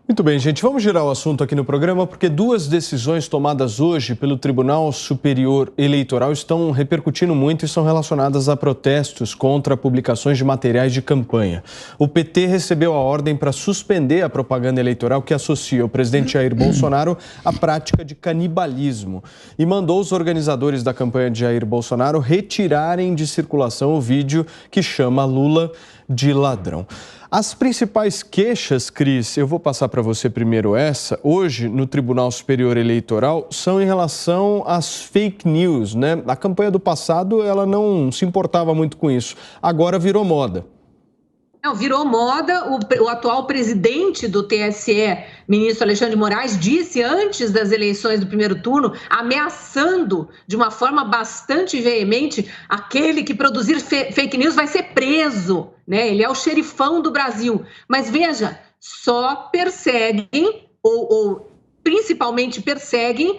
Muito bem, gente. Vamos girar o assunto aqui no programa porque duas decisões tomadas hoje pelo Tribunal Superior Eleitoral estão repercutindo muito e são relacionadas a protestos contra publicações de materiais de campanha. O PT recebeu a ordem para suspender a propaganda eleitoral que associa o presidente Jair Bolsonaro à prática de canibalismo e mandou os organizadores da campanha de Jair Bolsonaro retirarem de circulação o vídeo que chama Lula de ladrão. As principais queixas, Cris, eu vou passar para você primeiro essa, hoje no Tribunal Superior Eleitoral, são em relação às fake news, né? A campanha do passado, ela não se importava muito com isso, agora virou moda. Não, virou moda. O atual presidente do TSE, ministro Alexandre de Moraes, disse antes das eleições do primeiro turno, ameaçando de uma forma bastante veemente, aquele que produzir fake news vai ser preso, né? Ele é o xerifão do Brasil. Mas veja, só perseguem, ou principalmente perseguem,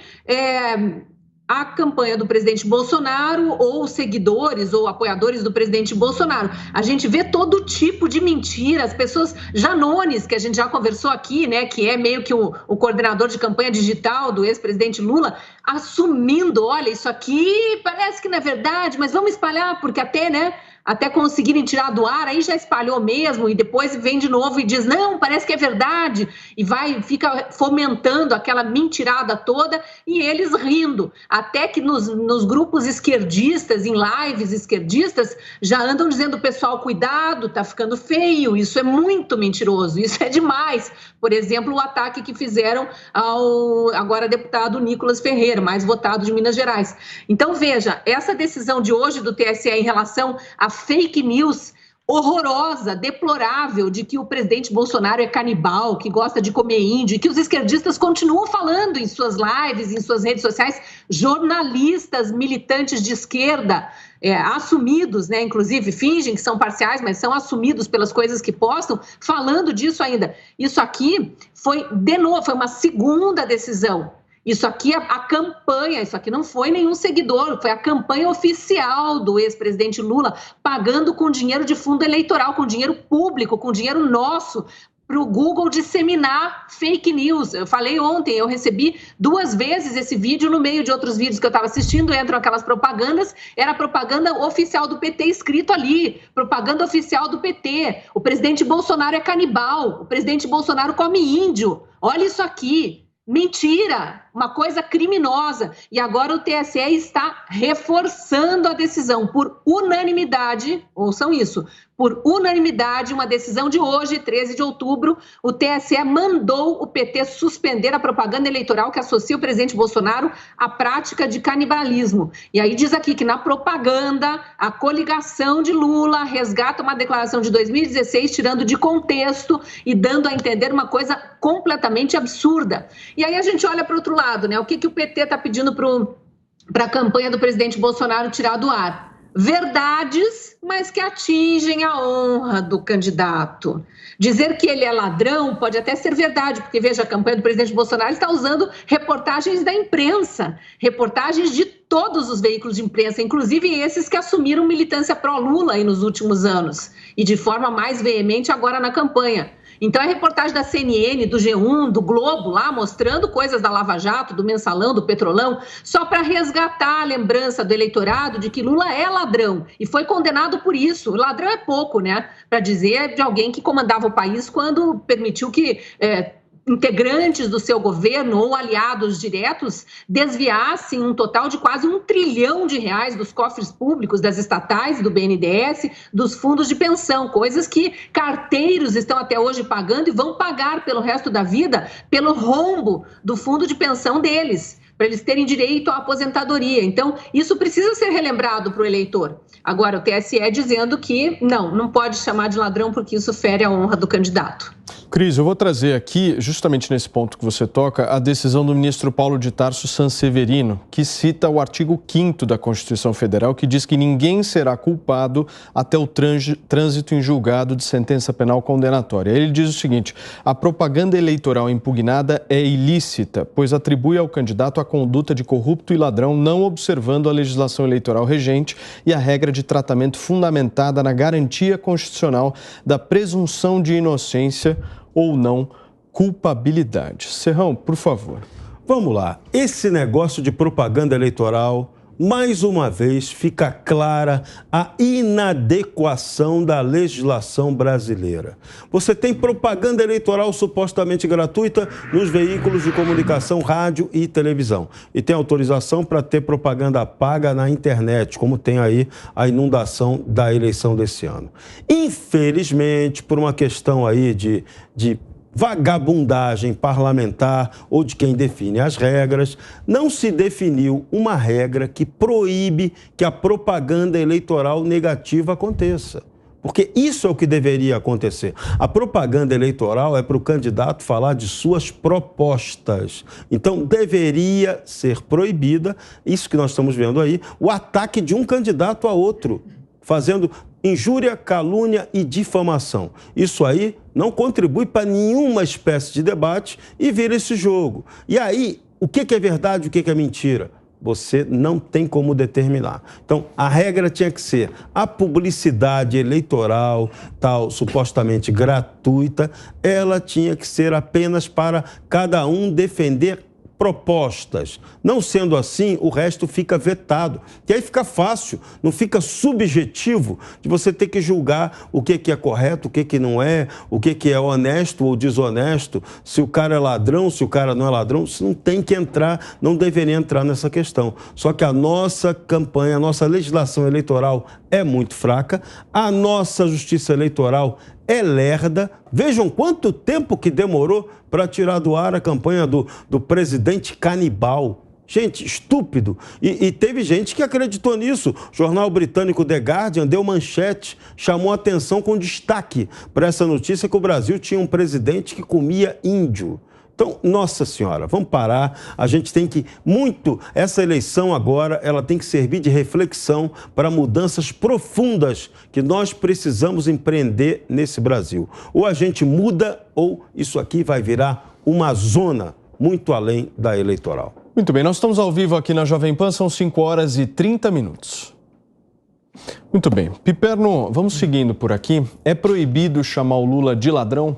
a campanha do presidente Bolsonaro ou seguidores ou apoiadores do presidente Bolsonaro. A gente vê todo tipo de mentira, as pessoas, Janones, que a gente já conversou aqui, né, que é meio que o coordenador de campanha digital do ex-presidente Lula, assumindo, olha, isso aqui parece que não é verdade, mas vamos espalhar, porque até conseguirem tirar do ar, aí já espalhou mesmo, e depois vem de novo e diz, não, parece que é verdade, e fica fomentando aquela mentirada toda, e eles rindo. Até que nos grupos esquerdistas, em lives esquerdistas, já andam dizendo, pessoal, cuidado, tá ficando feio, isso é muito mentiroso, isso é demais. Por exemplo, o ataque que fizeram ao agora deputado Nicolas Ferreira, mais votado de Minas Gerais. Então, veja, essa decisão de hoje do TSE em relação a fake news horrorosa, deplorável, de que o presidente Bolsonaro é canibal, que gosta de comer índio, e que os esquerdistas continuam falando em suas lives, em suas redes sociais, jornalistas, militantes de esquerda, assumidos, né, inclusive fingem que são parciais, mas são assumidos pelas coisas que postam, falando disso ainda. Isso aqui foi, de novo, foi uma segunda decisão. Isso aqui, a campanha, isso aqui não foi nenhum seguidor, foi a campanha oficial do ex-presidente Lula, pagando com dinheiro de fundo eleitoral, com dinheiro público, com dinheiro nosso, para o Google disseminar fake news. Eu falei ontem, eu recebi 2 vezes esse vídeo no meio de outros vídeos que eu estava assistindo, entram aquelas propagandas, era propaganda oficial do PT escrito ali, propaganda oficial do PT, o presidente Bolsonaro é canibal, o presidente Bolsonaro come índio, olha isso aqui. Mentira, uma coisa criminosa. E agora o TSE está reforçando a decisão por unanimidade, ouçam isso, por unanimidade, uma decisão de hoje, 13 de outubro, o TSE mandou o PT suspender a propaganda eleitoral que associa o presidente Bolsonaro à prática de canibalismo. E aí diz aqui que na propaganda, a coligação de Lula resgata uma declaração de 2016, tirando de contexto e dando a entender uma coisa completamente absurda. E aí a gente olha para o outro lado, né? O que o PT está pedindo para a campanha do presidente Bolsonaro tirar do ar? Verdades, mas que atingem a honra do candidato. Dizer que ele é ladrão pode até ser verdade, porque, veja, a campanha do presidente Bolsonaro está usando reportagens da imprensa, reportagens de todos os veículos de imprensa, inclusive esses que assumiram militância pró-Lula aí nos últimos anos, e de forma mais veemente agora na campanha. Então, é reportagem da CNN, do G1, do Globo, lá mostrando coisas da Lava Jato, do Mensalão, do Petrolão, só para resgatar a lembrança do eleitorado de que Lula é ladrão e foi condenado por isso. O ladrão é pouco, né? Para dizer de alguém que comandava o país quando permitiu que integrantes do seu governo ou aliados diretos desviassem um total de quase R$1 trilhão dos cofres públicos, das estatais, do BNDES, dos fundos de pensão, coisas que carteiros estão até hoje pagando e vão pagar pelo resto da vida pelo rombo do fundo de pensão deles, para eles terem direito à aposentadoria. Então, isso precisa ser relembrado para o eleitor. Agora, o TSE dizendo que não pode chamar de ladrão porque isso fere a honra do candidato. Cris, eu vou trazer aqui, justamente nesse ponto que você toca, a decisão do ministro Paulo de Tarso Sanseverino, que cita o artigo 5º da Constituição Federal, que diz que ninguém será culpado até o trânsito em julgado de sentença penal condenatória. Ele diz o seguinte: a propaganda eleitoral impugnada é ilícita, pois atribui ao candidato a conduta de corrupto e ladrão, não observando a legislação eleitoral regente e a regra de tratamento fundamentada na garantia constitucional da presunção de inocência ou não culpabilidade. Serrão, por favor. Vamos lá. Esse negócio de propaganda eleitoral, mais uma vez, fica clara a inadequação da legislação brasileira. Você tem propaganda eleitoral supostamente gratuita nos veículos de comunicação, rádio e televisão. E tem autorização para ter propaganda paga na internet, como tem aí a inundação da eleição desse ano. Infelizmente, por uma questão aí de vagabundagem parlamentar ou de quem define as regras, não se definiu uma regra que proíbe que a propaganda eleitoral negativa aconteça. Porque isso é o que deveria acontecer. A propaganda eleitoral é para o candidato falar de suas propostas. Então, deveria ser proibida, isso que nós estamos vendo aí, o ataque de um candidato a outro, fazendo injúria, calúnia e difamação. Isso aí não contribui para nenhuma espécie de debate e vira esse jogo. E aí, o que é verdade e o que é mentira? Você não tem como determinar. Então, a regra tinha que ser a publicidade eleitoral, tal, supostamente gratuita, ela tinha que ser apenas para cada um defender propostas. Não sendo assim, o resto fica vetado. E aí fica fácil, não fica subjetivo de você ter que julgar o que é correto, o que não é, o que é honesto ou desonesto, se o cara é ladrão, se o cara não é ladrão. Isso não tem que entrar, não deveria entrar nessa questão. Só que a nossa campanha, a nossa legislação eleitoral é muito fraca, a nossa justiça eleitoral é lerda. Vejam quanto tempo que demorou para tirar do ar a campanha do presidente canibal. Gente, estúpido. E teve gente que acreditou nisso. O jornal britânico The Guardian deu manchete, chamou atenção com destaque para essa notícia que o Brasil tinha um presidente que comia índio. Então, nossa senhora, vamos parar, a gente tem que essa eleição agora, ela tem que servir de reflexão para mudanças profundas que nós precisamos empreender nesse Brasil. Ou a gente muda, ou isso aqui vai virar uma zona muito além da eleitoral. Muito bem, nós estamos ao vivo aqui na Jovem Pan, são 5h30. Muito bem, Piperno, vamos seguindo por aqui. É proibido chamar o Lula de ladrão?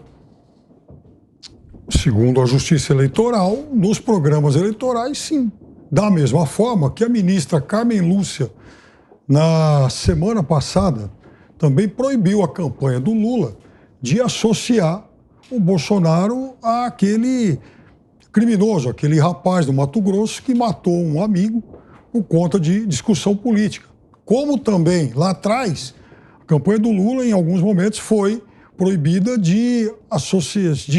Segundo a Justiça Eleitoral, nos programas eleitorais, sim. Da mesma forma que a ministra Carmen Lúcia, na semana passada, também proibiu a campanha do Lula de associar o Bolsonaro àquele criminoso, aquele rapaz do Mato Grosso que matou um amigo por conta de discussão política. Como também, lá atrás, a campanha do Lula, em alguns momentos, foi proibida de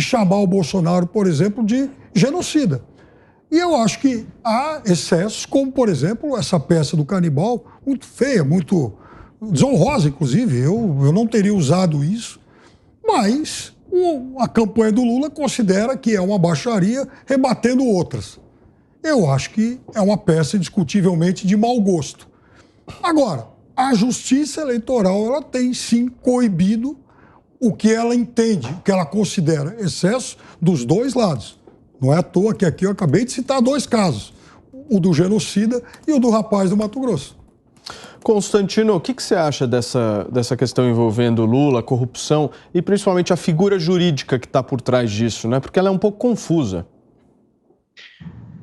chamar o Bolsonaro, por exemplo, de genocida. E eu acho que há excessos, como, por exemplo, essa peça do canibal, muito feia, muito desonrosa, inclusive. Eu não teria usado isso, mas a campanha do Lula considera que é uma baixaria rebatendo outras. Eu acho que é uma peça indiscutivelmente de mau gosto. Agora, a Justiça Eleitoral, ela tem sim coibido o que ela entende, o que ela considera excesso dos dois lados. Não é à toa que aqui eu acabei de citar dois casos, o do genocida e o do rapaz do Mato Grosso. Constantino, o que você acha dessa questão envolvendo Lula, corrupção e principalmente a figura jurídica que está por trás disso, né? Porque ela é um pouco confusa.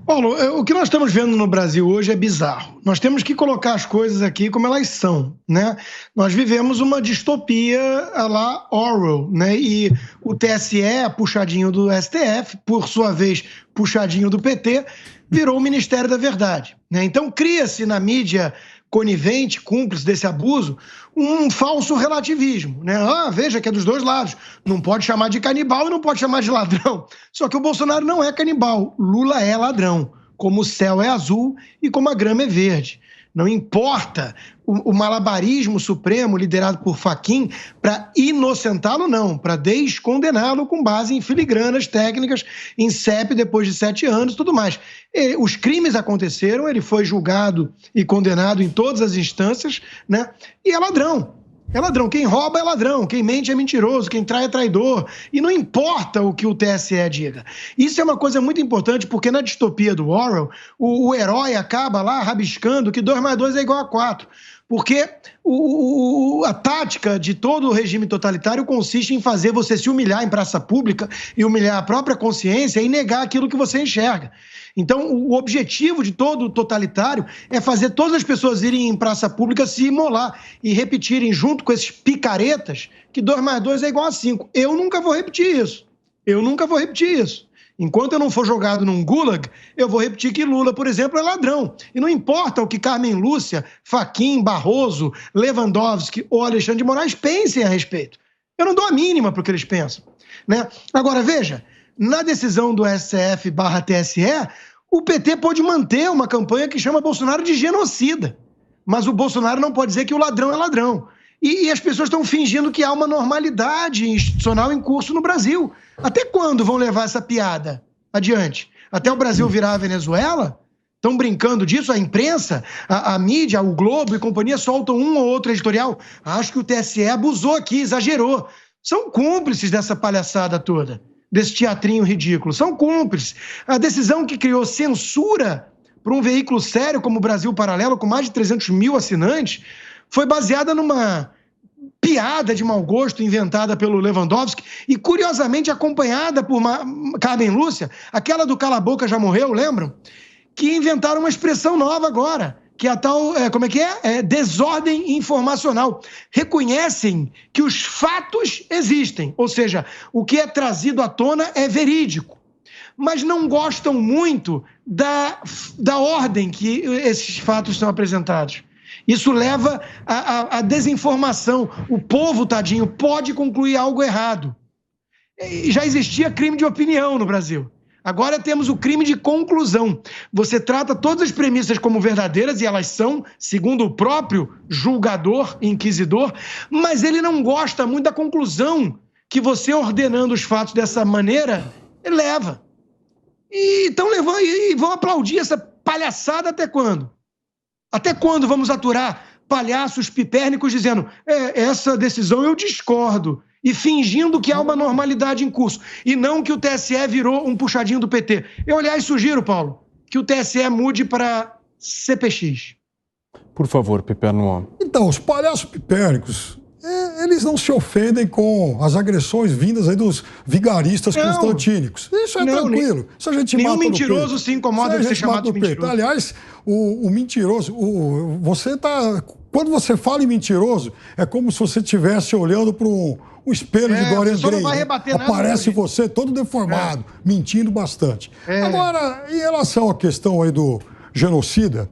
Paulo, o que nós estamos vendo no Brasil hoje é bizarro. Nós temos que colocar as coisas aqui como elas são, né? Nós vivemos uma distopia à la Orwell, né? E o TSE, puxadinho do STF, por sua vez, puxadinho do PT, virou o Ministério da Verdade, né? Então cria-se na mídia conivente, cúmplice desse abuso, um falso relativismo, né? Veja que é dos dois lados. Não pode chamar de canibal e não pode chamar de ladrão. Só que o Bolsonaro não é canibal. Lula é ladrão, como o céu é azul e como a grama é verde. Não importa o malabarismo supremo liderado por Fachin para inocentá-lo, não, para descondená-lo com base em filigranas técnicas, em CEP depois de 7 anos e tudo mais. Os crimes aconteceram, ele foi julgado e condenado em todas as instâncias, né? E é ladrão. É ladrão. Quem rouba é ladrão, quem mente é mentiroso, quem trai é traidor. E não importa o que o TSE diga. Isso é uma coisa muito importante, porque na distopia do Orwell, o herói acaba lá rabiscando que 2 mais 2 é igual a 4. Porque a tática de todo o regime totalitário consiste em fazer você se humilhar em praça pública e humilhar a própria consciência e negar aquilo que você enxerga. Então, o objetivo de todo totalitário é fazer todas as pessoas irem em praça pública se imolar e repetirem junto com esses picaretas que 2 mais 2 é igual a 5. Eu nunca vou repetir isso. Enquanto eu não for jogado num gulag, eu vou repetir que Lula, por exemplo, é ladrão. E não importa o que Carmen Lúcia, Fachin, Barroso, Lewandowski ou Alexandre de Moraes pensem a respeito. Eu não dou a mínima para o que eles pensam, né? Agora, veja, na decisão do STF/TSE, o PT pode manter uma campanha que chama Bolsonaro de genocida. Mas o Bolsonaro não pode dizer que o ladrão é ladrão. E as pessoas estão fingindo que há uma normalidade institucional em curso no Brasil. Até quando vão levar essa piada adiante? Até o Brasil virar a Venezuela? Estão brincando disso? A imprensa, a mídia, o Globo e companhia soltam um ou outro editorial. Acho que o TSE abusou aqui, exagerou. São cúmplices dessa palhaçada toda, desse teatrinho ridículo. São cúmplices. A decisão que criou censura para um veículo sério como o Brasil Paralelo, com mais de 300 mil assinantes, foi baseada numa piada de mau gosto inventada pelo Lewandowski e, curiosamente, acompanhada por Carmen Lúcia, aquela do cala a boca já morreu, lembram? Que inventaram uma expressão nova agora, que é a tal, desordem informacional. Reconhecem que os fatos existem, ou seja, o que é trazido à tona é verídico, mas não gostam muito da ordem que esses fatos são apresentados. Isso leva à desinformação. O povo, tadinho, pode concluir algo errado. Já existia crime de opinião no Brasil. Agora temos o crime de conclusão. Você trata todas as premissas como verdadeiras, e elas são, segundo o próprio julgador, inquisidor, mas ele não gosta muito da conclusão que você, ordenando os fatos dessa maneira, leva. E estão levando e vão aplaudir essa palhaçada até quando? Até quando vamos aturar palhaços pipérnicos dizendo essa decisão eu discordo, e fingindo que há uma normalidade em curso, e não que o TSE virou um puxadinho do PT? Eu, aliás, sugiro, Paulo, que o TSE mude para CPX. Por favor, Piperno. Então, os palhaços pipérnicos, eles não se ofendem com as agressões vindas aí dos vigaristas constantínicos. Isso é tranquilo. Isso a gente mata no peito. Nenhum mentiroso se incomoda de ser chamado de mentiroso. Aliás, o mentiroso, quando você fala em mentiroso, é como se você estivesse olhando para um espelho de Dorian Gray. Não vai rebater nada. Aparece você todo deformado, mentindo bastante. Agora, em relação à questão aí do genocida,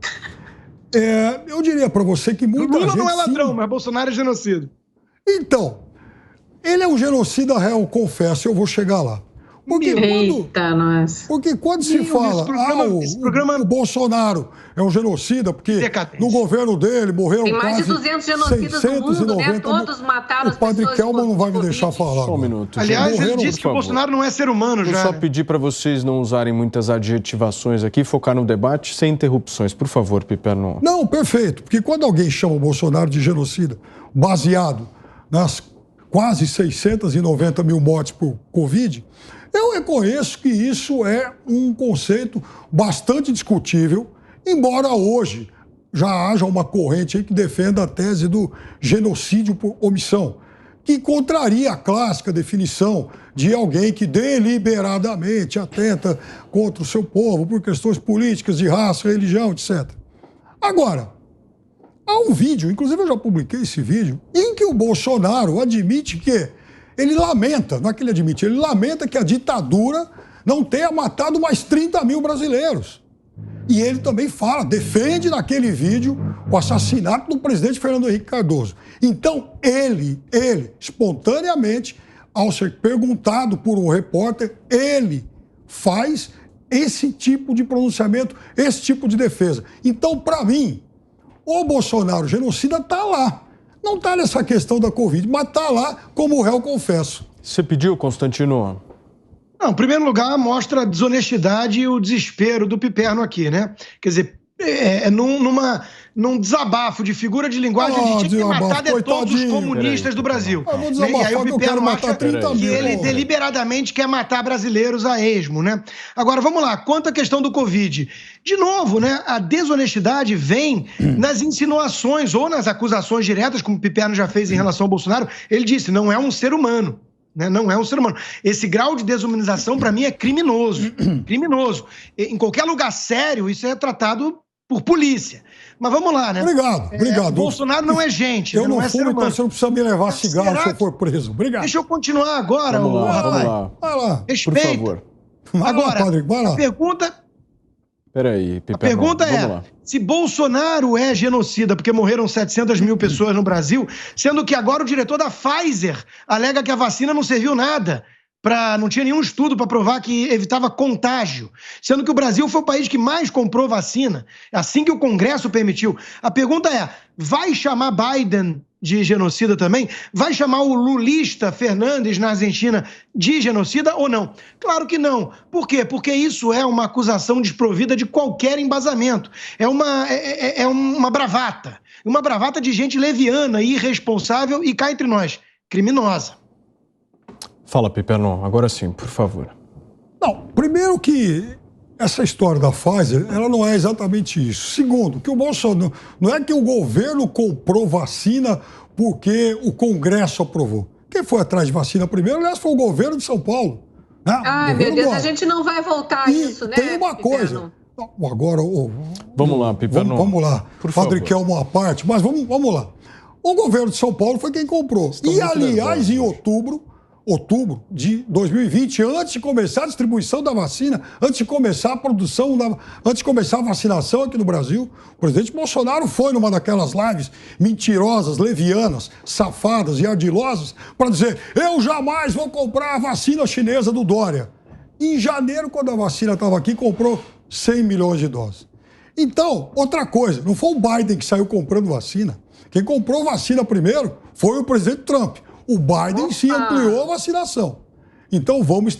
eu diria para você que muita gente... Lula não é ladrão, mas Bolsonaro é genocida. Então, ele é um genocida réu, confesso, eu vou chegar lá. Porque quando se fala, o Bolsonaro é um genocida, porque no governo dele morreram tem mais quase de 200 genocidas no mundo, né? Todos mataram as pessoas. O padre Kelman não vai me deixar falar. Só um minuto. Aliás, ele disse que o Bolsonaro não é ser humano já. Vou só pedir para vocês não usarem muitas adjetivações aqui, focar no debate sem interrupções. Por favor, Piperno. Não, perfeito. Porque quando alguém chama o Bolsonaro de genocida, baseado nas quase 690 mil mortes por Covid, eu reconheço que isso é um conceito bastante discutível, embora hoje já haja uma corrente aí que defenda a tese do genocídio por omissão, que contraria a clássica definição de alguém que deliberadamente atenta contra o seu povo por questões políticas, de raça, religião, etc. Agora, há um vídeo, inclusive eu já publiquei esse vídeo, em que o Bolsonaro admite que ele lamenta, não é que ele admite, ele lamenta que a ditadura não tenha matado mais 30 mil brasileiros. E ele também fala, defende naquele vídeo o assassinato do presidente Fernando Henrique Cardoso. Então, ele, espontaneamente, ao ser perguntado por um repórter, ele faz esse tipo de pronunciamento, esse tipo de defesa. Então, para mim, o Bolsonaro genocida está lá. Não está nessa questão da Covid, mas está lá como réu confesso. Você pediu, Constantino? Não, em primeiro lugar, mostra a desonestidade e o desespero do Piperno aqui, né? Quer dizer, numa num desabafo de figura de linguagem, ele tinha que matar de todos os comunistas do Brasil. Eu vou desabafar, e aí o eu quero Piperno matar 30 que mil. ele deliberadamente quer matar brasileiros a esmo, né? Agora, vamos lá, quanto à questão do Covid. De novo, né, a desonestidade vem nas insinuações ou nas acusações diretas, como o Piperno já fez em relação ao Bolsonaro. Ele disse, não é um ser humano. Né? Não é um ser humano. Esse grau de desumanização, para mim, é criminoso. Criminoso. Em qualquer lugar sério, isso é tratado por polícia. Mas vamos lá, né? Obrigado. Bolsonaro não é gente, eu não não é ser fumo, humano. então você não precisa me levar cigarro se eu for preso. Obrigado. Deixa eu continuar agora, rapaz. Vai lá. Respeito. Por favor. Agora, Padre, vai lá. a pergunta... Peraí, Piperno. A pergunta é, se Bolsonaro é genocida porque morreram 700 mil pessoas no Brasil, sendo que agora o diretor da Pfizer alega que a vacina não serviu nada, não tinha nenhum estudo para provar que evitava contágio, sendo que o Brasil foi o país que mais comprou vacina, assim que o Congresso permitiu. A pergunta é, vai chamar Biden de genocida também? Vai chamar o lulista Fernandes na Argentina de genocida ou não? Claro que não. Por quê? Porque isso é uma acusação desprovida de qualquer embasamento. É uma bravata. Uma bravata de gente leviana, irresponsável e, cá entre nós, criminosa. Fala, Piperno, agora sim, por favor. Não, primeiro que essa história da Pfizer, ela não é exatamente isso. Segundo, que o Bolsonaro, não é que o governo comprou vacina porque o Congresso aprovou. Quem foi atrás de vacina primeiro, aliás, foi o governo de São Paulo. Né? Ai, meu Deus, a gente não vai voltar a isso, né? Tem uma coisa. Agora, vamos lá, Piperno. Vamos lá. Por Padre favor. Quer uma parte, mas vamos lá. O governo de São Paulo foi quem comprou. E, aliás, em outubro de 2020, antes de começar a distribuição da vacina, antes de começar a produção, antes de começar a vacinação aqui no Brasil, o presidente Bolsonaro foi numa daquelas lives mentirosas, levianas, safadas e ardilosas para dizer, eu jamais vou comprar a vacina chinesa do Dória. Em janeiro, quando a vacina estava aqui, comprou 100 milhões de doses. Então, outra coisa, não foi o Biden que saiu comprando vacina. Quem comprou vacina primeiro foi o presidente Trump. O Biden sim ampliou a vacinação. Então vamos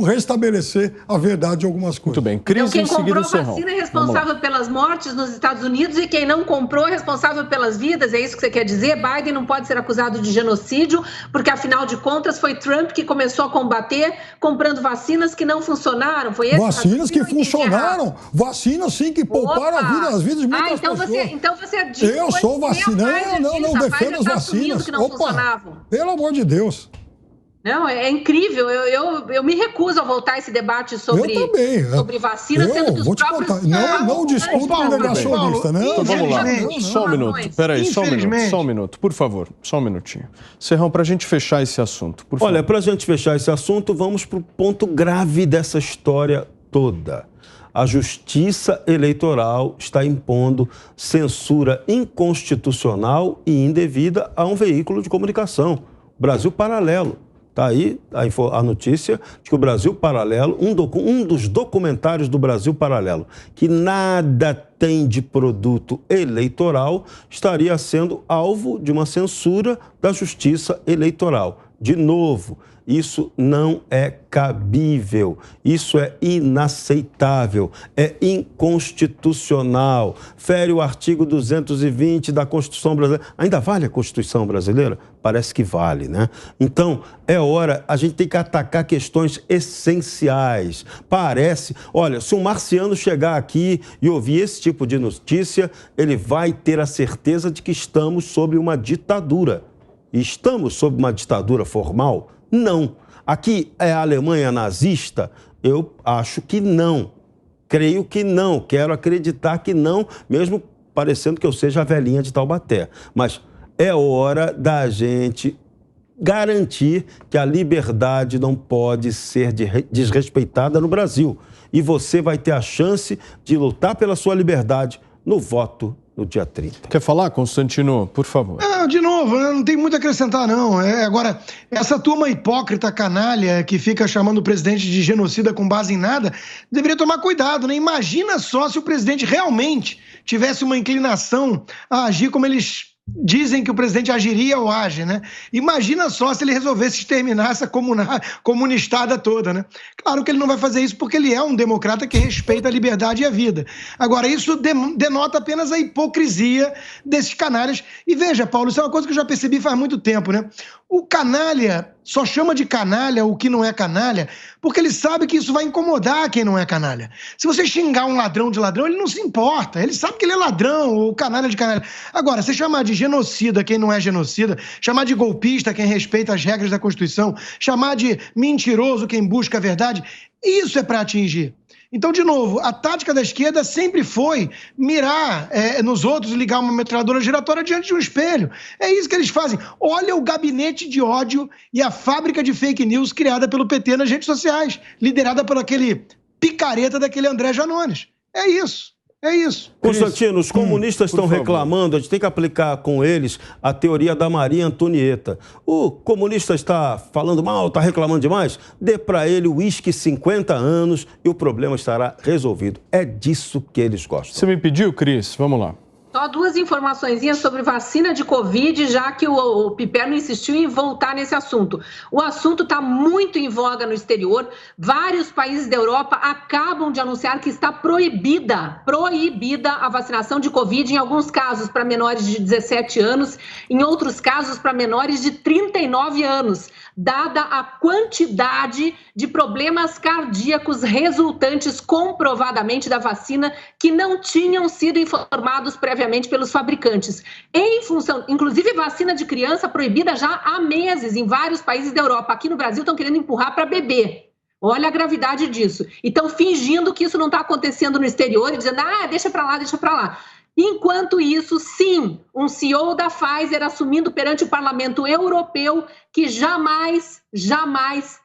restabelecer a verdade de algumas coisas. Muito bem. Crise quem comprou vacina é responsável pelas mortes nos Estados Unidos e quem não comprou é responsável pelas vidas. É isso que você quer dizer? Biden não pode ser acusado de genocídio, porque afinal de contas foi Trump que começou a combater comprando vacinas que não funcionaram. Foi esse vacinas que funcionaram. Vacinas sim que pouparam as vidas de muitas pessoas. Então você diz eu sou vacinante. Não defendo as vacinas. Que não funcionavam. Pelo amor de Deus. Não, é incrível. Eu me recuso a voltar a esse debate sobre vacina, sendo que os próprios... Não discuta o negacionista, né? Então vamos lá, só um minuto. Peraí, só um minuto, por favor, só um minutinho. Serrão, para a gente fechar esse assunto, por favor. Olha, para a gente fechar esse assunto, vamos para o ponto grave dessa história toda. A Justiça Eleitoral está impondo censura inconstitucional e indevida a um veículo de comunicação, Brasil Paralelo. Está aí a notícia de que o Brasil Paralelo, um dos documentários do Brasil Paralelo, que nada tem de produto eleitoral, estaria sendo alvo de uma censura da Justiça Eleitoral. De novo, isso não é cabível, isso é inaceitável, é inconstitucional, fere o artigo 220 da Constituição brasileira. Ainda vale a Constituição brasileira? Parece que vale, né? Então, é hora, a gente tem que atacar questões essenciais. Olha, se um marciano chegar aqui e ouvir esse tipo de notícia, ele vai ter a certeza de que estamos sob uma ditadura. E estamos sob uma ditadura formal? Não. Aqui é a Alemanha nazista? Eu acho que não. Creio que não. Quero acreditar que não, mesmo parecendo que eu seja a velhinha de Taubaté. Mas é hora da gente garantir que a liberdade não pode ser desrespeitada no Brasil. E você vai ter a chance de lutar pela sua liberdade no voto no dia 30. Quer falar, Constantino? Por favor. De novo, não tem muito a acrescentar, não. Agora, essa turma hipócrita, canalha, que fica chamando o presidente de genocida com base em nada, deveria tomar cuidado, né? Imagina só se o presidente realmente tivesse uma inclinação a agir como eles dizem que o presidente agiria ou age, né? Imagina só se ele resolvesse exterminar essa comunistada toda, né? Claro que ele não vai fazer isso porque ele é um democrata que respeita a liberdade e a vida. Agora, isso denota apenas a hipocrisia desses canalhas. E veja, Paulo, isso é uma coisa que eu já percebi faz muito tempo, né? O canalha só chama de canalha o que não é canalha porque ele sabe que isso vai incomodar quem não é canalha. Se você xingar um ladrão de ladrão, ele não se importa. Ele sabe que ele é ladrão ou canalha de canalha. Agora, você chamar de genocida quem não é genocida, chamar de golpista quem respeita as regras da Constituição, chamar de mentiroso quem busca a verdade, isso é para atingir. Então, de novo, a tática da esquerda sempre foi mirar nos outros e ligar uma metralhadora giratória diante de um espelho. É isso que eles fazem. Olha o gabinete de ódio e a fábrica de fake news criada pelo PT nas redes sociais, liderada por aquele picareta daquele André Janones. É isso. É isso. Constantino, os comunistas estão reclamando, a gente tem que aplicar com eles a teoria da Maria Antonieta. O comunista está falando mal, está reclamando demais? Dê para ele o uísque 50 anos e o problema estará resolvido. É disso que eles gostam. Você me pediu, Cris? Vamos lá. Só duas informaçõezinhas sobre vacina de Covid, já que o Piperno insistiu em voltar nesse assunto. O assunto está muito em voga no exterior. Vários países da Europa acabam de anunciar que está proibida a vacinação de Covid, em alguns casos para menores de 17 anos, em outros casos para menores de 39 anos, dada a quantidade de problemas cardíacos resultantes comprovadamente da vacina que não tinham sido informados previamente pelos fabricantes. Em função, inclusive vacina de criança proibida já há meses em vários países da Europa. Aqui no Brasil estão querendo empurrar para bebê. Olha a gravidade disso. E estão fingindo que isso não está acontecendo no exterior e dizendo, deixa para lá, deixa para lá. Enquanto isso, sim, um CEO da Pfizer assumindo perante o Parlamento Europeu que jamais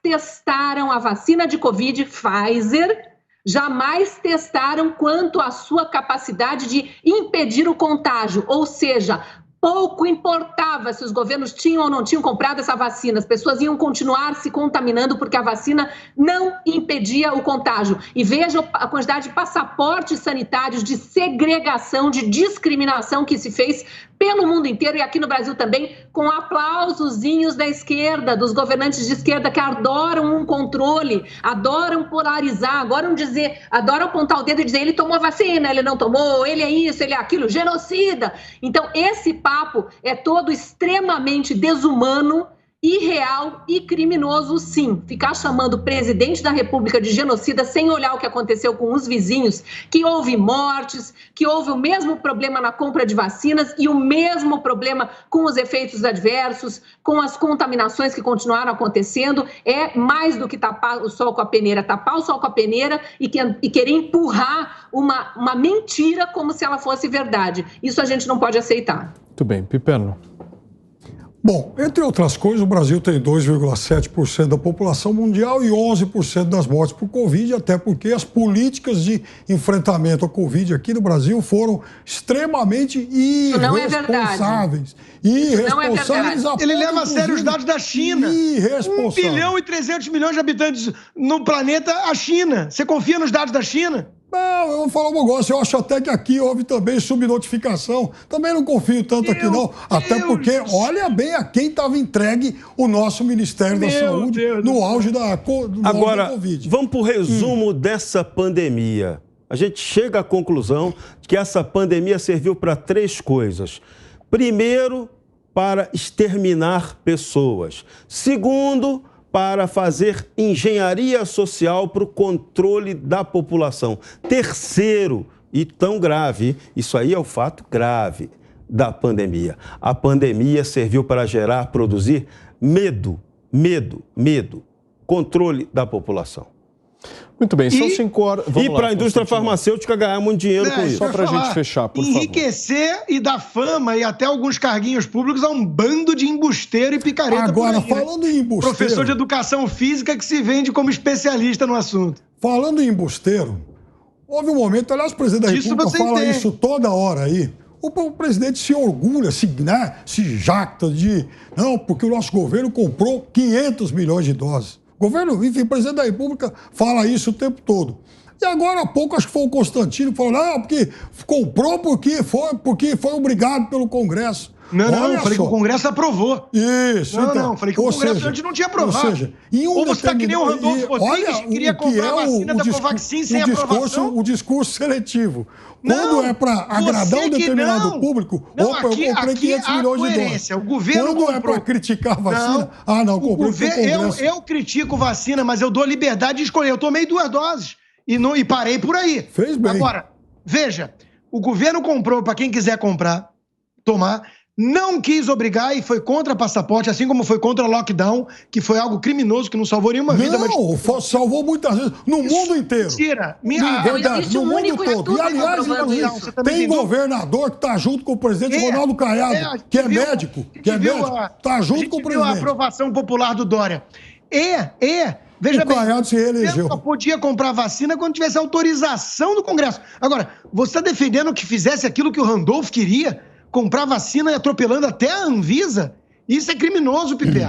testaram a vacina de Covid Pfizer, jamais testaram quanto à sua capacidade de impedir o contágio, ou seja, pouco importava se os governos tinham ou não tinham comprado essa vacina, as pessoas iam continuar se contaminando porque a vacina não impedia o contágio. E veja a quantidade de passaportes sanitários, de segregação, de discriminação que se fez pelo mundo inteiro e aqui no Brasil também, com aplausozinhos da esquerda, dos governantes de esquerda que adoram um controle, adoram polarizar, adoram apontar o dedo e dizer ele tomou vacina, ele não tomou, ele é isso, ele é aquilo, genocida. Então, esse papo é todo extremamente desumano, irreal e criminoso, sim. Ficar chamando o presidente da República de genocida sem olhar o que aconteceu com os vizinhos, que houve mortes, que houve o mesmo problema na compra de vacinas e o mesmo problema com os efeitos adversos, com as contaminações que continuaram acontecendo, é mais do que tapar o sol com a peneira e querer empurrar uma mentira como se ela fosse verdade. Isso a gente não pode aceitar. Muito bem, Piperno. Bom, entre outras coisas, o Brasil tem 2,7% da população mundial e 11% das mortes por Covid, até porque as políticas de enfrentamento à Covid aqui no Brasil foram extremamente irresponsáveis. Irresponsáveis. Ele leva a sério os dados da China. 1 bilhão e 300 milhões de habitantes no planeta, a China. Você confia nos dados da China? Não, eu vou falar um negócio, eu acho até que aqui houve também subnotificação. Também não confio tanto aqui não, até porque olha bem a quem estava entregue o nosso Ministério da Saúde no auge da Covid. Agora, vamos para o resumo dessa pandemia. A gente chega à conclusão de que essa pandemia serviu para 3 coisas. Primeiro, para exterminar pessoas. Segundo, para fazer engenharia social para o controle da população. Terceiro, e tão grave, isso aí é o fato grave da pandemia. A pandemia serviu para produzir medo. Controle da população. Muito bem, são 5 horas. E para a indústria farmacêutica ganhar muito dinheiro com isso. Só para a gente fechar, por favor. Enriquecer e dar fama e até alguns carguinhos públicos a um bando de embusteiro e picareta. Agora, falando em embusteiro... Professor de educação física que se vende como especialista no assunto. Falando em embusteiro, houve um momento, aliás, o presidente da República fala isso toda hora aí. O presidente se orgulha, se jacta de... Não, porque o nosso governo comprou 500 milhões de doses. O governo, enfim, o presidente da República fala isso o tempo todo. E agora há pouco, acho que foi o Constantino que falou, não, porque comprou porque foi obrigado pelo Congresso. Não, eu falei que o Congresso aprovou. Isso, não, falei que o Congresso antes não tinha aprovado. Ou você está que nem o Randolfo Rodrigues, que queria comprar a vacina da Covaxin sem aprovação. O discurso seletivo. Quando é para agradar um determinado público, eu comprei 500 milhões de dólares. O governo Quando é para criticar a vacina, comprei pro Congresso. Eu critico vacina, mas eu dou liberdade de escolher. Eu tomei 2 doses e parei por aí. Fez bem. Agora, veja, o governo comprou para quem quiser comprar, tomar, não quis obrigar e foi contra passaporte, assim como foi contra lockdown, que foi algo criminoso, que não salvou nenhuma vida. Não, salvou muitas vezes, no mundo inteiro. Mentira. Verdade, no mundo todo. E, aliás, tem governador que está junto com o presidente Ronaldo Caiado, que é médico, está junto com o presidente. A aprovação popular do Dória. Veja bem, Caiado se reelegeu. Só podia comprar vacina quando tivesse autorização do Congresso. Agora, você está defendendo que fizesse aquilo que o Randolph queria? Comprar vacina e atropelando até a Anvisa? Isso é criminoso, Piper.